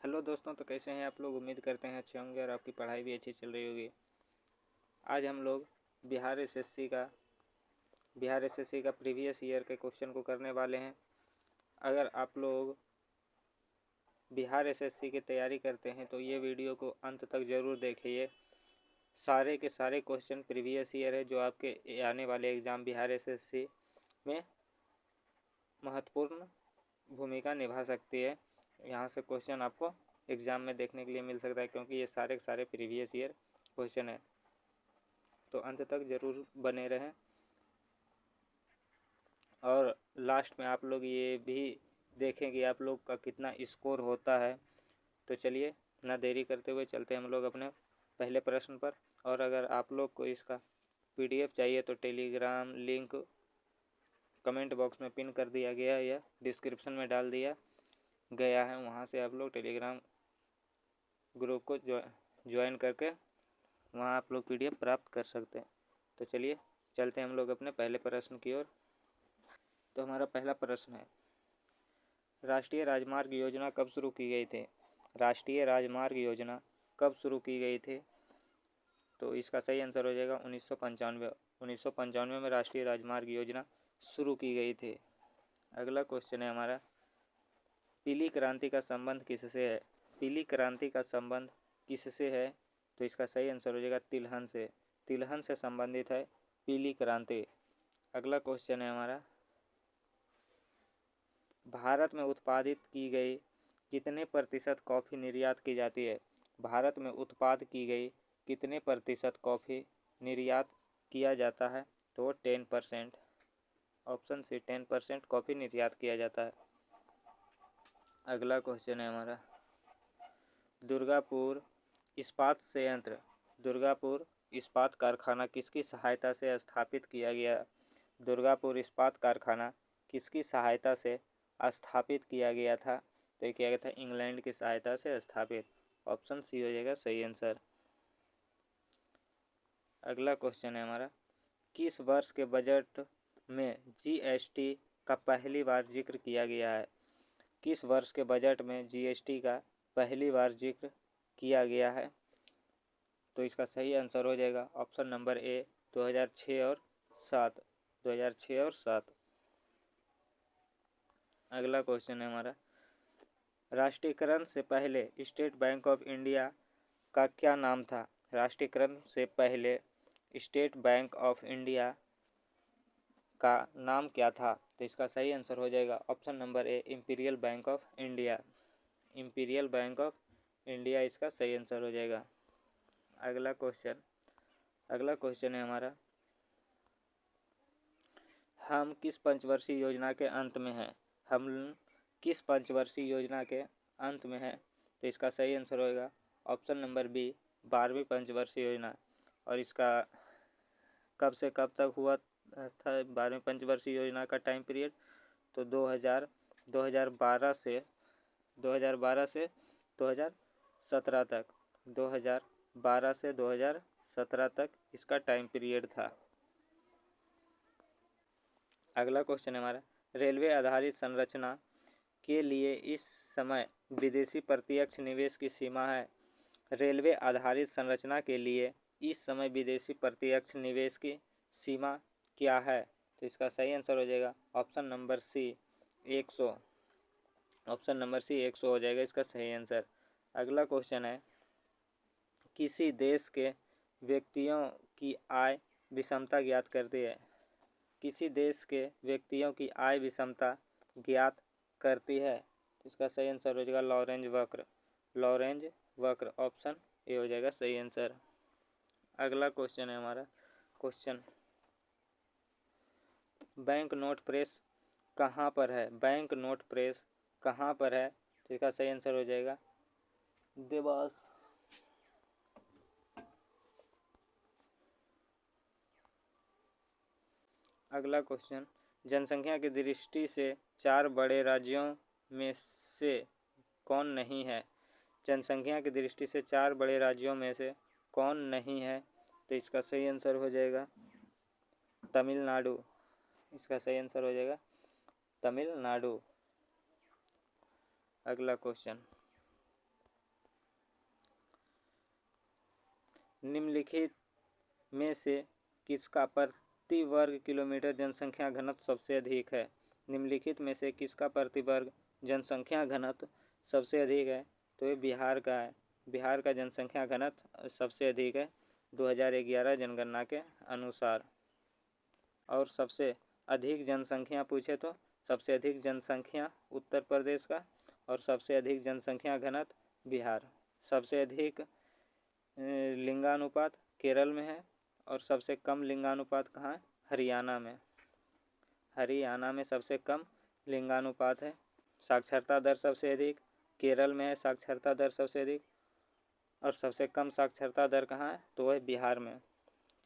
Hello दोस्तों, तो कैसे हैं आप लोग। उम्मीद करते हैं अच्छे होंगे और आपकी पढ़ाई भी अच्छी चल रही होगी। आज हम लोग बिहार एसएससी का प्रीवियस ईयर के क्वेश्चन को करने वाले हैं। अगर आप लोग बिहार एसएससी की तैयारी करते हैं तो ये वीडियो को अंत तक ज़रूर देखिए। सारे के सारे क्वेश्चन प्रीवियस ईयर है जो आपके आने वाले एग्ज़ाम बिहार एसएससी में महत्वपूर्ण भूमिका निभा सकती है। यहाँ से क्वेश्चन आपको एग्ज़ाम में देखने के लिए मिल सकता है, क्योंकि ये सारे के सारे प्रीवियस ईयर क्वेश्चन है। तो अंत तक ज़रूर बने रहें और लास्ट में आप लोग ये भी देखें कि आप लोग का कितना स्कोर होता है। तो चलिए ना देरी करते हुए चलते हैं हम लोग अपने पहले प्रश्न पर। और अगर आप लोग को इसका PDF चाहिए तो टेलीग्राम लिंक कमेंट बॉक्स में पिन कर दिया गया या डिस्क्रिप्शन में डाल दिया गया है। वहाँ से आप लोग टेलीग्राम ग्रुप को ज्वाइन करके वहाँ आप लोग PDF प्राप्त कर सकते हैं। तो चलिए चलते हैं हम लोग अपने पहले प्रश्न की ओर। तो हमारा पहला प्रश्न है, राष्ट्रीय राजमार्ग योजना कब शुरू की गई थी। राष्ट्रीय राजमार्ग योजना कब शुरू की गई थी। तो इसका सही आंसर हो जाएगा 1995 में राष्ट्रीय राजमार्ग योजना शुरू की गई थी। अगला क्वेश्चन है हमारा, पीली क्रांति का संबंध किससे है। पीली क्रांति का संबंध किससे है। तो इसका सही आंसर हो जाएगा तिलहन से। तिलहन से संबंधित है पीली क्रांति। अगला क्वेश्चन है हमारा, भारत में उत्पादित की गई कितने प्रतिशत कॉफ़ी निर्यात की जाती है। भारत में उत्पाद की गई कितने प्रतिशत कॉफ़ी निर्यात किया जाता है। तो 10%। ऑप्शन सी 10% कॉफ़ी निर्यात किया जाता है। अगला क्वेश्चन है हमारा, दुर्गापुर इस्पात कारखाना किसकी सहायता से स्थापित किया गया। दुर्गापुर इस्पात कारखाना किसकी सहायता से स्थापित किया गया था। तो किया गया था इंग्लैंड की सहायता से स्थापित। ऑप्शन सी हो जाएगा सही आंसर। अगला क्वेश्चन है हमारा, किस वर्ष के बजट में GST का पहली बार जिक्र किया गया है। किस वर्ष के बजट में GST का पहली बार जिक्र किया गया है। तो इसका सही आंसर हो जाएगा ऑप्शन नंबर ए 2006 और 7। अगला क्वेश्चन है हमारा, राष्ट्रीयकरण से पहले स्टेट बैंक ऑफ इंडिया का क्या नाम था। राष्ट्रीयकरण से पहले स्टेट बैंक ऑफ इंडिया का नाम क्या था। तो इसका सही आंसर हो जाएगा option number A imperial bank of India. Imperial bank of India इसका सही आंसर हो जाएगा। अगला क्वेश्चन है हमारा, हम किस पंचवर्षीय योजना के अंत में हैं। हम किस पंचवर्षीय योजना के अंत में हैं। तो इसका सही आंसर होगा ऑप्शन नंबर बी 12वीं पंचवर्षीय योजना। और इसका कब से कब तक हुआ था 12वीं पंचवर्षीय योजना का टाइम पीरियड। तो 2012 से 2017 तक 2012 से 2017 तक इसका टाइम पीरियड था। अगला क्वेश्चन है हमारा, रेलवे आधारित संरचना के लिए इस समय विदेशी प्रत्यक्ष निवेश की सीमा है। रेलवे आधारित संरचना के लिए इस समय विदेशी प्रत्यक्ष निवेश की सीमा क्या है। तो इसका सही आंसर हो जाएगा option number C 100। Option number C 100 हो जाएगा इसका सही आंसर। अगला क्वेश्चन है, किसी देश के व्यक्तियों की आय विषमता ज्ञात करती है। किसी देश के व्यक्तियों की आय विषमता ज्ञात करती है। इसका सही आंसर हो जाएगा लॉरेंज वक्र। ऑप्शन ए हो जाएगा सही आंसर। अगला क्वेश्चन है हमारा, बैंक नोट प्रेस कहाँ पर है। बैंक नोट प्रेस कहाँ पर है। तो इसका सही आंसर हो जाएगा देवास। अगला क्वेश्चन, जनसंख्या की दृष्टि से 4 बड़े राज्यों में से कौन नहीं है। जनसंख्या की दृष्टि से 4 बड़े राज्यों में से कौन नहीं है। तो इसका सही आंसर हो जाएगा तमिलनाडु। इसका सही आंसर हो जाएगा तमिलनाडु। अगला क्वेश्चन, निम्नलिखित में से किसका प्रति वर्ग किलोमीटर जनसंख्या घनत्व सबसे अधिक है? निम्नलिखित में से किसका प्रति वर्ग जनसंख्या घनत्व सबसे अधिक है? तो ये बिहार का है। बिहार का जनसंख्या घनत्व सबसे अधिक है 2011 जनगणना के अनुसार। और सबसे अधिक जनसंख्या पूछे तो सबसे अधिक जनसंख्या उत्तर प्रदेश का और सबसे अधिक जनसंख्या घनत्व बिहार। सबसे अधिक लिंगानुपात केरल में है और सबसे कम लिंगानुपात कहाँ है? हरियाणा में। हरियाणा में सबसे कम लिंगानुपात है। साक्षरता दर सबसे अधिक केरल में है। साक्षरता दर सबसे अधिक और सबसे कम साक्षरता दर कहाँ है? तो है बिहार में।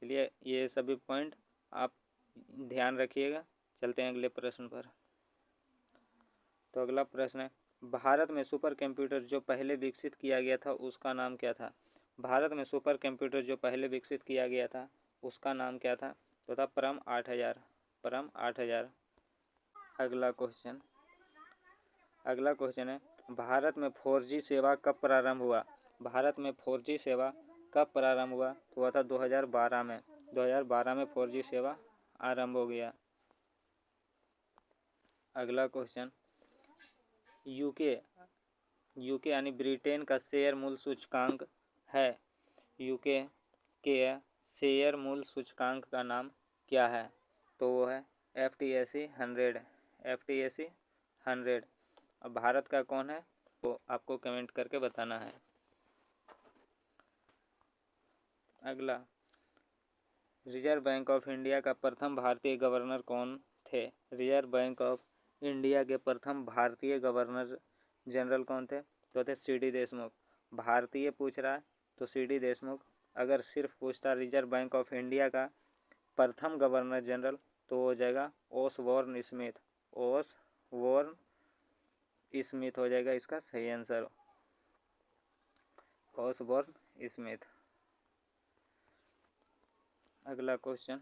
चलिए ये सभी पॉइंट आप ध्यान रखिएगा। चलते हैं अगले प्रश्न पर। तो अगला प्रश्न है, भारत में सुपर कंप्यूटर जो पहले विकसित किया गया था उसका नाम क्या था? भारत में सुपर कंप्यूटर जो पहले विकसित किया गया था उसका नाम क्या था? तो था परम 8000। परम 8000। अगला क्वेश्चन है, भारत में 4G सेवा कब प्रारंभ हुआ? भारत में 4G सेवा कब प्रारंभ हुआ? तो हुआ था 2012 में। 2012 में 4G सेवा आरंभ हो गया। अगला क्वेश्चन, यूके यानी ब्रिटेन का शेयर मूल्य सूचकांक है। यूके के शेयर मूल्य सूचकांक का नाम क्या है? तो वो है FTSE 100। FTSE 100। अब भारत का कौन है तो आपको कमेंट करके बताना है। अगला, रिजर्व बैंक ऑफ इंडिया का प्रथम भारतीय गवर्नर कौन थे? रिजर्व बैंक ऑफ इंडिया के प्रथम भारतीय गवर्नर जनरल कौन थे? तो थे CD देशमुख। भारतीय पूछ रहा है तो CD देशमुख। अगर सिर्फ पूछता रिजर्व बैंक ऑफ इंडिया का प्रथम गवर्नर जनरल तो हो जाएगा ओसबोर्न स्मिथ। ओसबोर्न स्मिथ हो जाएगा इसका सही आंसर। Osborne Smith. अगला क्वेश्चन,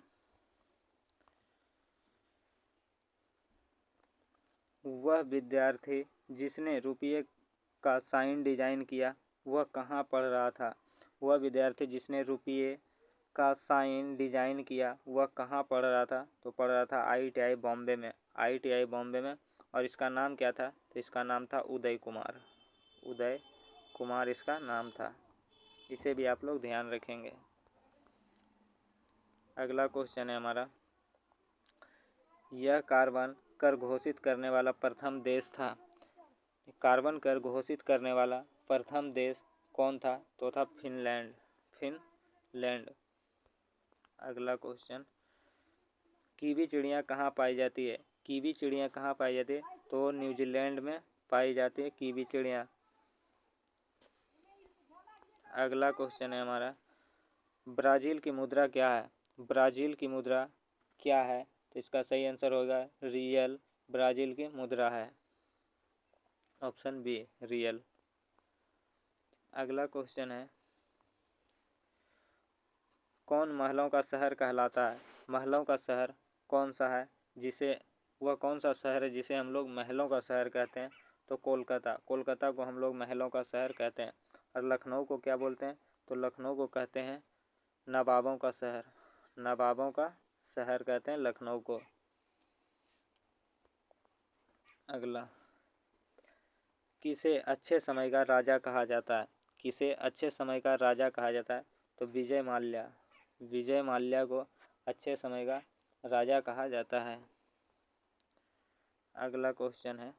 वह विद्यार्थी जिसने रुपये का साइन डिजाइन किया वह कहाँ पढ़ रहा था? वह विद्यार्थी जिसने रुपये का साइन डिजाइन किया वह कहाँ पढ़ रहा था? तो पढ़ रहा था ITI बॉम्बे में। ITI बॉम्बे में। और इसका नाम क्या था? तो इसका नाम था उदय कुमार। उदय कुमार इसका नाम था। इसे भी आप लोग ध्यान रखेंगे। अगला क्वेश्चन है हमारा, यह कार्बन कर घोषित करने वाला प्रथम देश था। कार्बन कर घोषित करने वाला प्रथम देश कौन था? तो था फिनलैंड। फिनलैंड। अगला क्वेश्चन, कीवी चिड़िया कहाँ पाई जाती है? कीवी चिड़िया कहाँ पाई जाती है? तो न्यूजीलैंड में पाई जाती है कीवी चिड़िया। अगला क्वेश्चन है हमारा, ब्राज़ील की मुद्रा क्या है? ब्राज़ील की मुद्रा क्या है? तो इसका सही आंसर होगा रियल। ब्राज़ील की मुद्रा है ऑप्शन बी रियल। अगला क्वेश्चन है, कौन महलों का शहर कहलाता है? महलों का शहर कौन सा है जिसे वह कौन सा शहर है जिसे हम लोग महलों का शहर कहते हैं? तो कोलकाता। कोलकाता को हम लोग महलों का शहर कहते हैं। और लखनऊ को क्या बोलते हैं? तो लखनऊ को कहते हैं नवाबों का शहर। नवाबों का शहर कहते हैं लखनऊ को। अगला, किसे अच्छे समय का राजा कहा जाता है? किसे अच्छे समय का राजा कहा जाता है? तो विजय माल्या। विजय माल्या को अच्छे समय का राजा कहा जाता है। अगला क्वेश्चन है,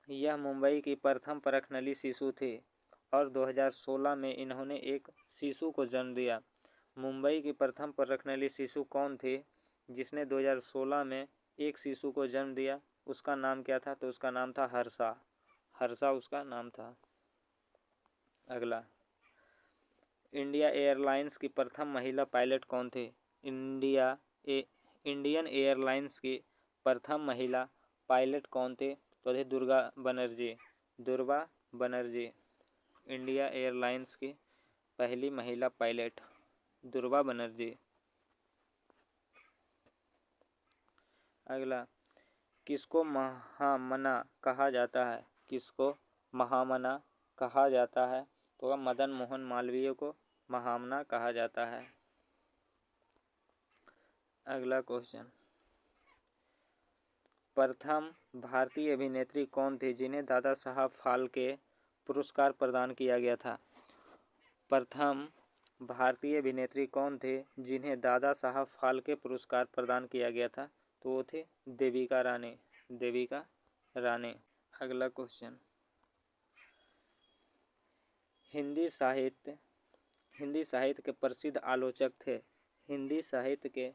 यह मुंबई की प्रथम परखनली शिशु थी और 2016 में इन्होंने एक शिशु को जन्म दिया। मुंबई की प्रथम परखनली शिशु कौन थी जिसने 2016 में एक शिशु को जन्म दिया? उसका नाम क्या था? तो उसका नाम था हर्षा। हर्षा उसका नाम था। अगला, इंडिया एयरलाइंस की प्रथम महिला पायलट कौन थी? इंडियन एयरलाइंस की प्रथम महिला पायलट कौन थे? तो थे दुर्गा बनर्जी। दुर्गा बनर्जी इंडिया एयरलाइंस की पहली महिला पायलट दुर्गा बनर्जी। अगला, किसको महामना कहा जाता है? किसको महामना कहा जाता है? तो मदन मोहन मालवीय को महामना कहा जाता है। अगला क्वेश्चन, प्रथम भारतीय अभिनेत्री कौन थी जिन्हें दादा साहब फाल्के पुरस्कार प्रदान किया गया था? प्रथम भारतीय अभिनेत्री कौन थे जिन्हें दादा साहब फाल्के पुरस्कार प्रदान किया गया था? तो वो थे देविका रानी, देविका रानी। अगला क्वेश्चन, हिंदी साहित्य के प्रसिद्ध आलोचक थे। हिंदी साहित्य के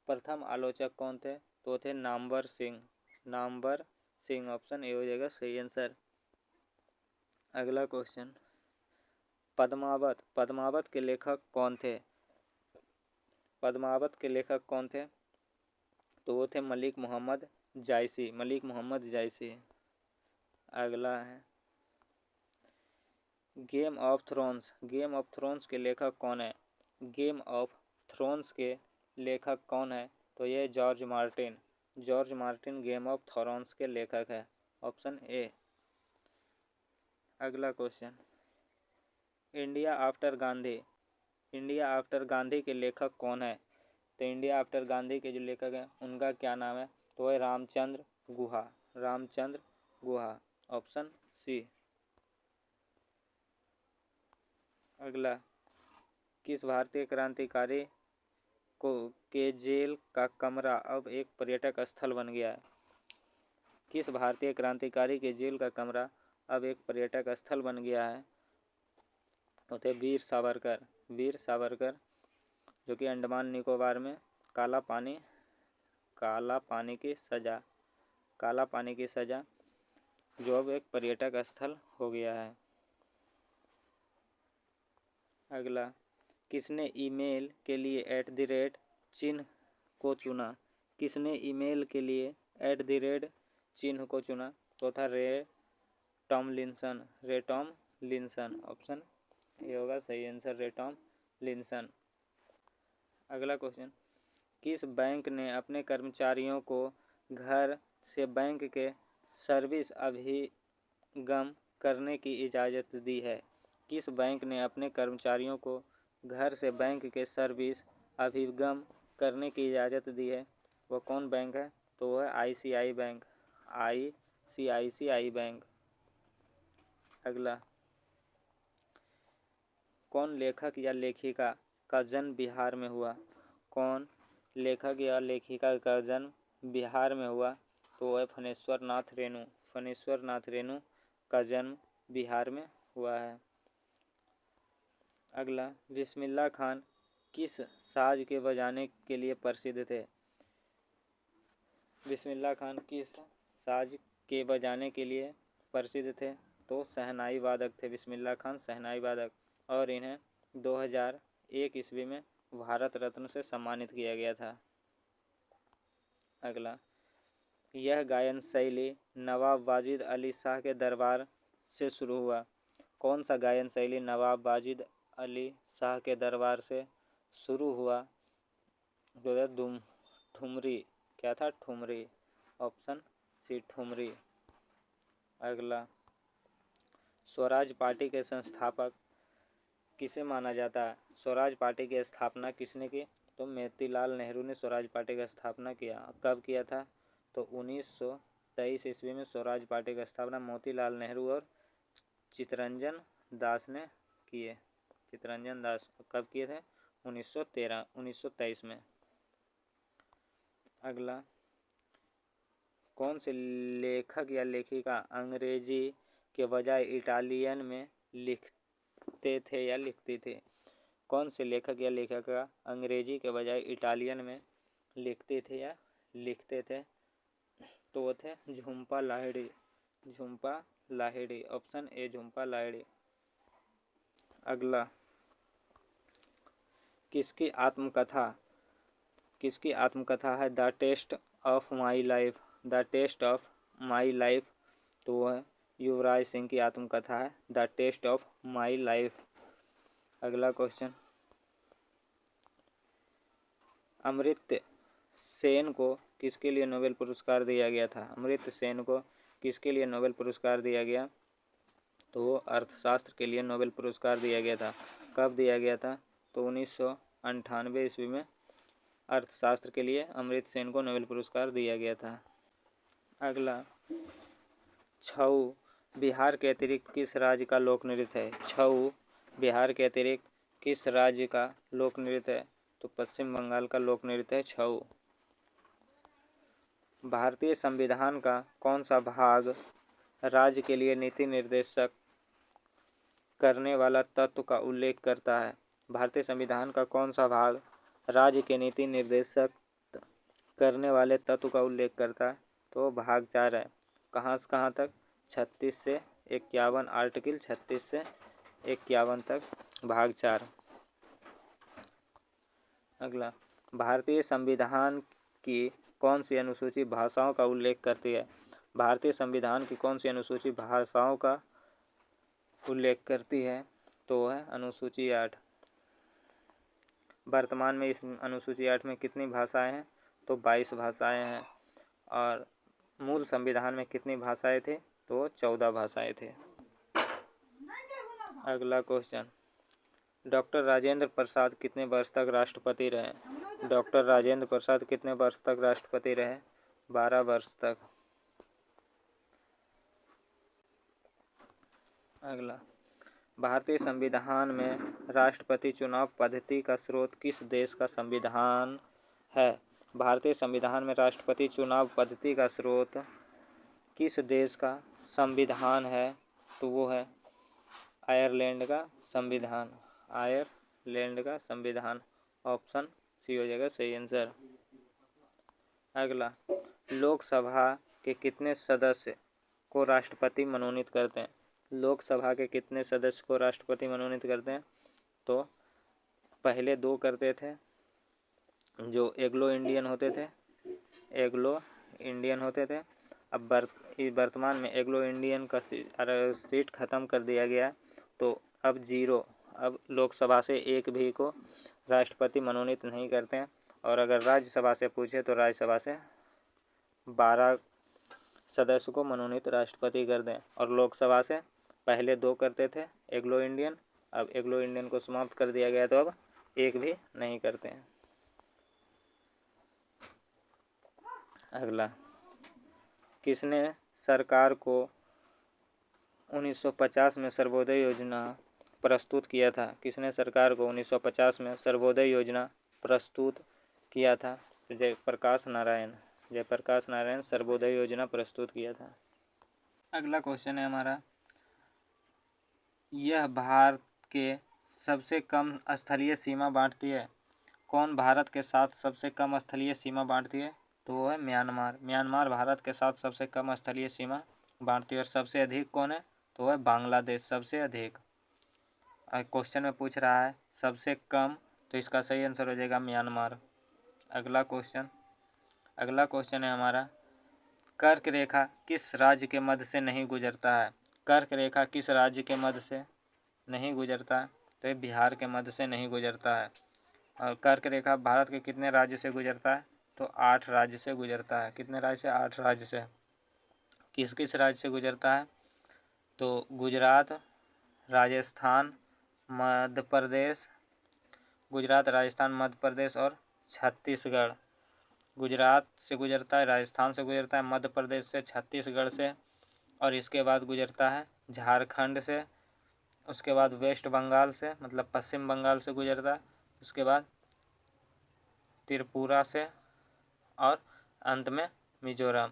प्रथम आलोचक कौन थे? तो थे नामवर सिंह, नामवर सिंह। ऑप्शन ए हो जाएगा सही आंसर। अगला क्वेश्चन, पद्मावत के लेखक कौन थे? पद्मावत के लेखक कौन थे? तो वो थे मलिक मोहम्मद जायसी, मलिक मोहम्मद जायसी। अगला है गेम ऑफ थ्रोन्स के लेखक कौन है? गेम ऑफ थ्रोन्स के लेखक कौन है? तो ये George Martin game of thrones के लेखक है। Option A. अगला क्वेश्चन, इंडिया आफ्टर गांधी के लेखक कौन है? तो इंडिया आफ्टर गांधी के जो लेखक हैं उनका क्या नाम है? तो है रामचंद्र गुहा। Option C. अगला, किस भारतीय क्रांतिकारी के जेल का कमरा अब एक पर्यटक स्थल बन गया है? किस भारतीय क्रांतिकारी के जेल का कमरा अब एक पर्यटक स्थल बन गया है? तो वीर सावरकर, जो कि अंडमान निकोबार में काला पानी की सजा जो अब एक पर्यटक स्थल हो गया है। अगला, किसने ईमेल के लिए @ चिन्ह को चुना? किसने ईमेल के लिए @ चिन्ह को चुना? तो था रे टॉमलिंसन। ऑप्शन ये होगा सही आंसर, रे टॉमलिंसन। अगला क्वेश्चन, किस बैंक ने अपने कर्मचारियों को घर से बैंक के सर्विस अभिगम करने की इजाज़त दी है? किस बैंक ने अपने कर्मचारियों को घर से बैंक के सर्विस अभिगम करने की इजाज़त दी है? वो कौन बैंक है? तो वह ICICI बैंक। अगला, कौन लेखक या लेखिका का जन्म बिहार में हुआ? कौन लेखक या लेखिका का जन्म बिहार में हुआ? तो वह फणेश्वर नाथ रेणु का जन्म बिहार में हुआ है। अगला, बिस्मिल्लाह खान किस साज के बजाने के लिए प्रसिद्ध थे? बिस्मिल्लाह खान किस साज के बजाने के लिए प्रसिद्ध थे? तो शहनाई वादक थे बिस्मिल्लाह खान, शहनाई वादक। और इन्हें 2001 ईस्वी में भारत रत्न से सम्मानित किया गया था। अगला, यह गायन शैली नवाब वाजिद अली शाह के दरबार से शुरू हुआ। कौन सा गायन शैली नवाब वाजिद अली शाह के दरबार से शुरू हुआ? तो ठुमरी। क्या था? ठुमरी। Option C, thumri. अगला, स्वराज पार्टी के संस्थापक किसे माना जाता है? स्वराज पार्टी की स्थापना किसने की? तो मोतीलाल नेहरू ने स्वराज पार्टी की स्थापना किया। कब किया था? तो 1923 ईस्वी में स्वराज पार्टी की स्थापना मोतीलाल नेहरू और चित्तरंजन दास ने किए। चित्तरंजन दास कब किए थे? 1923 में। अगला, कौन से लेखक या लेखिका अंग्रेजी के बजाय इटालियन में लिखते थे या लिखती थी? कौन से लेखक या लेखिका अंग्रेजी के बजाय इटालियन में लिखते थे या लिखते थे? तो वो थे झुंपा लाहिड़ी। Option A, Jhumpa Lahiri. अगला, किसकी आत्मकथा है the test of my life? तो वह युवराज सिंह की आत्मकथा है the test of my life. अगला क्वेश्चन, अमर्त्य सेन को किसके लिए नोबेल पुरस्कार दिया गया था? अमर्त्य सेन को किसके लिए नोबेल पुरस्कार दिया गया? तो वो अर्थशास्त्र के लिए नोबेल पुरस्कार दिया गया था। कब दिया गया था? तो 1998 ईस्वी में अर्थशास्त्र के लिए अमर्त्य सेन को नोबेल पुरस्कार दिया गया था। अगला, छऊ बिहार के अतिरिक्त किस राज्य का लोक नृत्य है? छऊ बिहार के अतिरिक्त किस राज्य का लोक नृत्य है? तो पश्चिम बंगाल का लोक नृत्य है छऊ। भारतीय संविधान का कौन सा भाग राज्य के लिए नीति निर्देशक करने वाला तत्व का उल्लेख करता है? भारतीय संविधान का कौन सा भाग राज्य के नीति निर्देशक करने वाले तत्व का उल्लेख करता है? तो भाग 4 है। कहाँ से कहाँ तक? 36 से 51 आर्टिकल 36 से 51 तक भाग 4। अगला, भारतीय संविधान की कौन सी अनुसूची भाषाओं का उल्लेख करती है? भारतीय संविधान की कौन सी अनुसूची भाषाओं का उल्लेख करती है? तो है अनुसूची 8। वर्तमान में इस अनुसूची 8 में कितनी भाषाएं हैं? तो 22 भाषाएं हैं। और मूल संविधान में कितनी भाषाएं थे? तो 14 भाषाएं थे। अगला क्वेश्चन, डॉक्टर राजेंद्र प्रसाद कितने वर्ष तक राष्ट्रपति रहे? डॉक्टर राजेंद्र प्रसाद कितने वर्ष तक राष्ट्रपति रहे? 12 वर्ष तक। अगला, भारतीय संविधान में राष्ट्रपति चुनाव पद्धति का स्रोत किस देश का संविधान है? भारतीय संविधान में राष्ट्रपति चुनाव पद्धति का स्रोत किस देश का संविधान है? तो वो है आयरलैंड का संविधान। आयरलैंड का संविधान, ऑप्शन सी हो जाएगा सही आंसर। अगला, लोकसभा के कितने सदस्य को राष्ट्रपति मनोनीत करते हैं? लोकसभा के कितने सदस्य को राष्ट्रपति मनोनीत करते हैं? तो पहले 2 करते थे जो एग्लो इंडियन होते थे। अब वर्तमान में एग्लो इंडियन का सीट ख़त्म कर दिया गया, तो अब 0। अब लोकसभा से एक भी को राष्ट्रपति मनोनीत नहीं करते हैं। और अगर राज्यसभा से पूछे तो राज्यसभा से 12 सदस्य को मनोनीत राष्ट्रपति कर दें। और लोकसभा से पहले 2 करते थे एग्लो इंडियन, अब एग्लो इंडियन को समाप्त कर दिया गया, तो अब एक भी नहीं करते हैं। अगला, किसने सरकार को 1950 में सर्वोदय योजना प्रस्तुत किया था? किसने सरकार को 1950 में सर्वोदय योजना प्रस्तुत किया था? तो जयप्रकाश नारायण सर्वोदय योजना प्रस्तुत किया था। अगला क्वेश्चन है हमारा, यह भारत के सबसे कम स्थलीय सीमा बांटती है? कौन भारत के साथ सबसे कम स्थलीय सीमा बांटती है? तो वो है म्यांमार भारत के साथ सबसे कम स्थलीय सीमा बांटती है। और सबसे अधिक कौन है? तो है बांग्लादेश सबसे अधिक। क्वेश्चन में पूछ रहा है सबसे कम, तो इसका सही आंसर हो जाएगा म्यांमार। अगला क्वेश्चन है हमारा, कर्क रेखा किस राज्य के मध्य से नहीं गुजरता है? कर्क रेखा किस राज्य के मध्य से नहीं गुजरता है? तो ये बिहार के मध्य से नहीं गुजरता है। और कर्क रेखा भारत के कितने राज्य से गुजरता है? तो 8 राज्य से गुजरता है। कितने राज्य से? 8 राज्य से। किस किस राज्य से गुजरता है? तो गुजरात, राजस्थान, मध्य प्रदेश और छत्तीसगढ़। गुजरात से गुजरता है, राजस्थान से गुजरता है, मध्य प्रदेश से, छत्तीसगढ़ से, और इसके बाद गुजरता है झारखंड से, उसके बाद वेस्ट बंगाल से मतलब पश्चिम बंगाल से गुजरता है, उसके बाद त्रिपुरा से, और अंत में मिजोरम।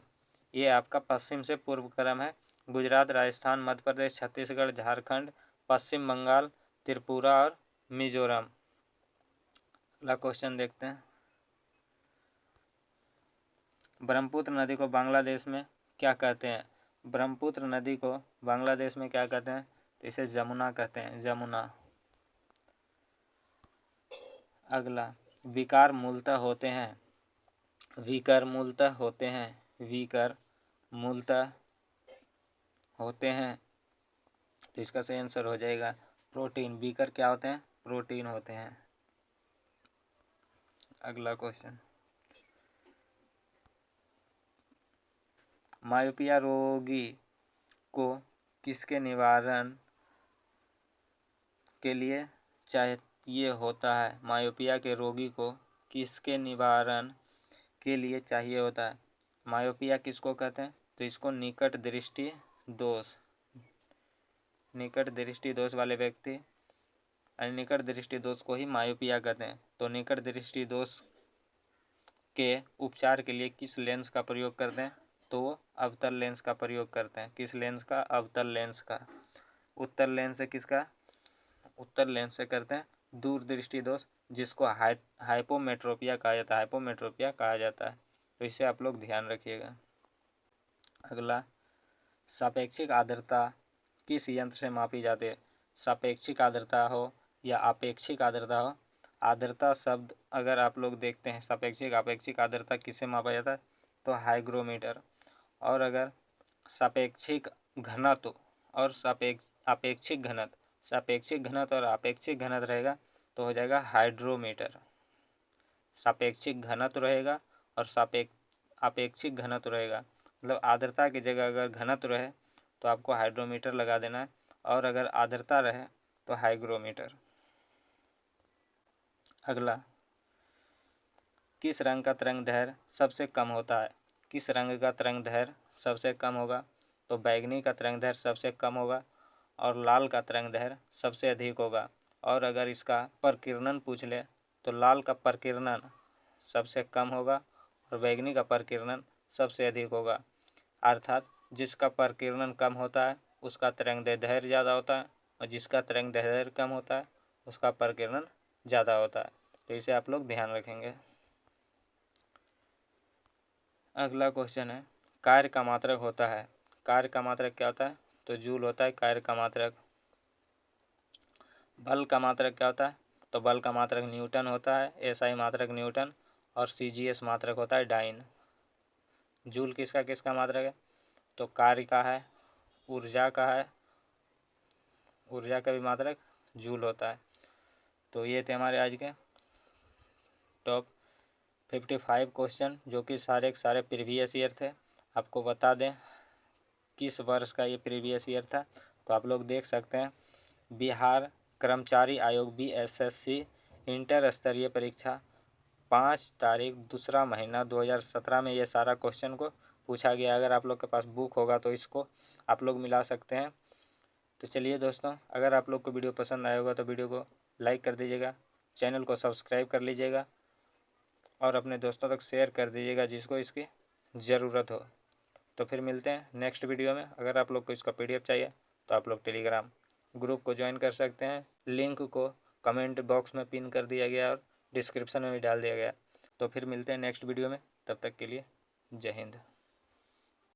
ये आपका पश्चिम से पूर्व क्रम है। गुजरात, राजस्थान, मध्य प्रदेश, छत्तीसगढ़, झारखंड, पश्चिम बंगाल, त्रिपुरा और मिजोरम। अगला क्वेश्चन देखते हैं, ब्रह्मपुत्र नदी को बांग्लादेश में क्या कहते हैं? ब्रह्मपुत्र नदी को बांग्लादेश में क्या कहते हैं? तो इसे जमुना कहते हैं, जमुना। अगला, विकार मूलतः होते हैं तो इसका सही आंसर हो जाएगा प्रोटीन। विकर क्या होते हैं? प्रोटीन होते हैं। अगला क्वेश्चन, मायोपिया रोगी को किसके निवारण के लिए चाहिए होता है? मायोपिया के रोगी को किसके निवारण के लिए चाहिए होता है? मायोपिया किसको कहते हैं? तो इसको निकट दृष्टि दोष, निकट दृष्टि दोष वाले व्यक्ति, निकट दृष्टि दोष को ही मायोपिया कहते हैं। तो निकट दृष्टि दोष के उपचार के लिए किस लेंस का प्रयोग करते हैं? तो वो अवतल लेंस का प्रयोग करते हैं। किस लेंस का? अवतल लेंस का। उत्तर लेंस से किसका? उत्तर लेंस से करते हैं दूरदृष्टि दोष, जिसको हाइपोमेट्रोपिया कहा जाता है। हाइपोमेट्रोपिया कहा जाता है। तो इसे आप लोग ध्यान रखिएगा। अगला, सापेक्षिक आर्द्रता किस यंत्र से मापी जाती है? सापेक्षिक आर्द्रता हो या आपेक्षिक आर्द्रता हो, आर्द्रता शब्द अगर आप लोग देखते हैं, सापेक्षिक आपेक्षिक आर्द्रता किससे मापा जाता है? तो हाइग्रोमीटर। और अगर सापेक्षिक घनत्व और आपेक्षिक घनत्व, सापेक्षिक घनत्व और आपेक्षिक घनत्व रहेगा तो हो जाएगा हाइड्रोमीटर। सापेक्षिक घनत्व रहेगा और आपेक्षिक घनत्व रहेगा, मतलब आर्द्रता की जगह अगर घनत्व रहे तो आपको हाइड्रोमीटर लगा देना है, और अगर आर्द्रता रहे तो हाइग्रोमीटर। अगला, किस रंग का तरंग दैर्घ्य सबसे कम होता है? किस रंग का तरंग दैर्घ्य सबसे कम होगा? तो बैगनी का तरंग दैर्घ्य सबसे कम होगा और लाल का तरंग दैर्घ्य सबसे अधिक होगा। और अगर इसका प्रकीर्णन पूछ ले तो लाल का प्रकीर्णन सबसे कम होगा और बैगनी का प्रकीर्णन सबसे अधिक होगा। अर्थात जिसका प्रकीर्णन कम होता है उसका तरंग दैर्घ्य ज़्यादा होता है, और जिसका तरंग दैर्घ्य कम होता है उसका प्रकीर्णन ज़्यादा होता है। तो इसे आप लोग ध्यान रखेंगे। अगला क्वेश्चन है, कार्य का मात्रक होता है। कार्य का मात्रक क्या होता है? तो जूल होता है कार्य का मात्रक। बल का मात्रक क्या होता है? तो बल का मात्रक न्यूटन होता है। एसआई मात्रक न्यूटन और सीजीएस मात्रक होता है डाइन। जूल किसका किसका मात्रक है? तो कार्य का है, ऊर्जा का है, ऊर्जा का भी मात्रक जूल होता है। तो ये थे हमारे आज के टॉप 55 क्वेश्चन, जो कि सारे के सारे प्रीवियस ईयर थे। आपको बता दें किस वर्ष का ये प्रीवियस ईयर था, तो आप लोग देख सकते हैं बिहार कर्मचारी आयोग BSSC इंटर स्तरीय परीक्षा 5 तारीख 2 महीना 2017 में ये सारा क्वेश्चन को पूछा गया। अगर आप लोग के पास बुक होगा तो इसको आप लोग मिला सकते हैं। तो चलिए दोस्तों, अगर आप लोग को वीडियो पसंद आया होगा तो वीडियो को लाइक कर दीजिएगा, चैनल को सब्सक्राइब कर लीजिएगा और अपने दोस्तों तक शेयर कर दीजिएगा जिसको इसकी ज़रूरत हो। तो फिर मिलते हैं नेक्स्ट वीडियो में। अगर आप लोग को इसका PDF चाहिए तो आप लोग टेलीग्राम ग्रुप को ज्वाइन कर सकते हैं। लिंक को कमेंट बॉक्स में पिन कर दिया गया और डिस्क्रिप्शन में भी डाल दिया गया। तो फिर मिलते हैं नेक्स्ट वीडियो में, तब तक के लिए जय हिंद।